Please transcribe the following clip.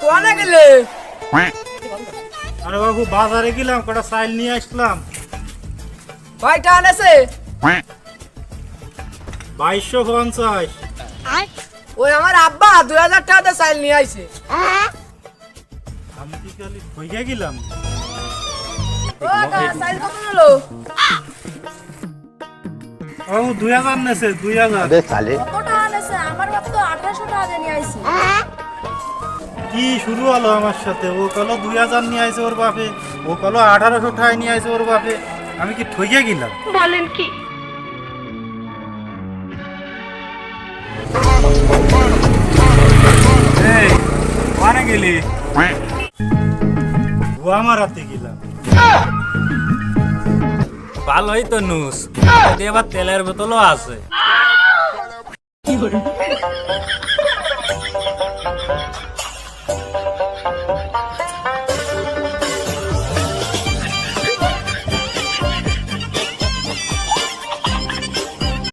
কোনে গেলে? আরে বাবু বাজারে গেলাম, কটা চাল নিয়ে আসলাম। কয়টা আনেছে? 2250। ওই আমার আব্বা 2000 টাকা চাইল নিয়ে আইছে। আমি কি খালি হইয়া গেলাম? ও কাকা চাইল কত হলো? বাবু 2000 নেছে, 2000। अबे साले কত টাকা আনেছে? আমার বাপ তো 1800 টাকা দিয়ে নিয়ে আইছে। কি শুরু হলো আমার সাথে? ও কলো 2000 নিয়ে আইছে ওর বাপে, ও কলো 1800 টাকা নিয়ে আইছে ওর বাপে। আমি কি ঠইয়া গেলাম? বলেন কি? এই কোনে গেলি? ও আমার হাতে গেলাম। ভালোই তো নুস, এতে আবার তেলের বোতলও আছে। কি করে?